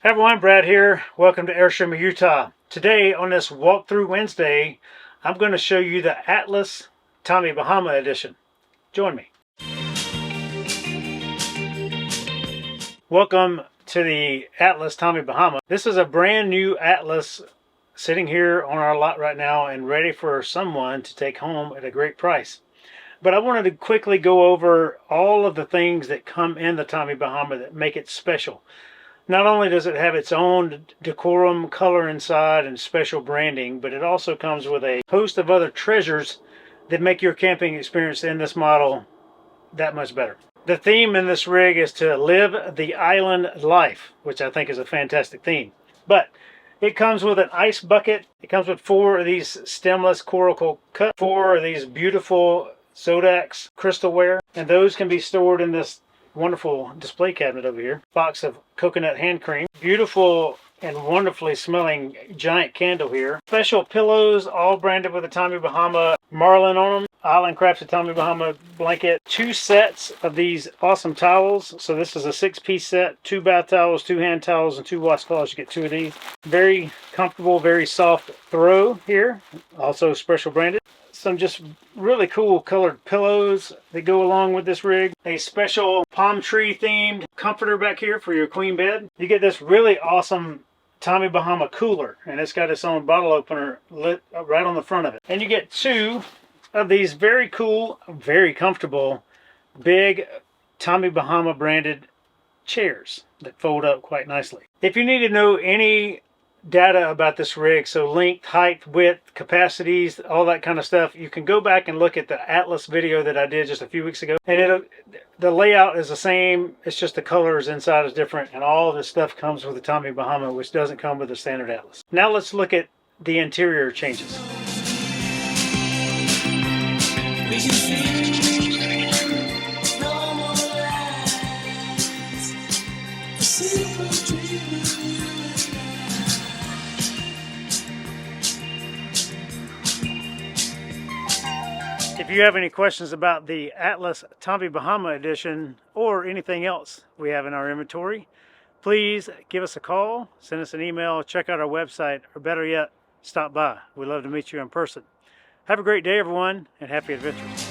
Hey everyone, Brad here. Welcome to Airstream of Utah. Today on this Walkthrough Wednesday, I'm going to show you the Atlas Tommy Bahama edition. Join me. Welcome to the Atlas Tommy Bahama. This is a brand new Atlas sitting here on our lot right now and ready for someone to take home at a great price. But I wanted to quickly go over all of the things that come in the Tommy Bahama that make it special. Not only does it have its own decorum, color inside, and special branding, but it also comes with a host of other treasures that make your camping experience in this model that much better. The theme in this rig is to live the island life, which I think is a fantastic theme. But it comes with an ice bucket. It comes with 4 of these stemless coracle cups, 4 of these beautiful Zodax crystalware, and those can be stored in this wonderful display cabinet over here. Box of coconut hand cream. Beautiful and wonderfully smelling giant candle here. Special pillows, all branded with a Tommy Bahama marlin on them. Island Crafted Tommy Bahama blanket. 2 sets of these awesome towels. So this is a 6-piece set. 2 bath towels, 2 hand towels, and 2 washcloths. You get 2 of these. Very comfortable, very soft throw here. Also special branded. Some just really cool colored pillows that go along with this rig. A special palm tree themed comforter back here for your queen bed. You get this really awesome Tommy Bahama cooler, and it's got its own bottle opener lit right on the front of it. And you get 2 of these very cool, very comfortable, big Tommy Bahama branded chairs that fold up quite nicely. If you need to know any data about this rig, so length, height, width, capacities, all that kind of stuff, you can go back and look at the Atlas video that I did just a few weeks ago, and the layout is the same. It's just the colors inside is different, and all this stuff comes with the Tommy Bahama, which doesn't come with the standard Atlas. Now let's look at the interior changes. If you have any questions about the Atlas Tommy Bahama edition or anything else we have in our inventory, please give us a call, send us an email, check out our website, or better yet, stop by. We'd love to meet you in person. Have a great day, everyone, and happy adventures.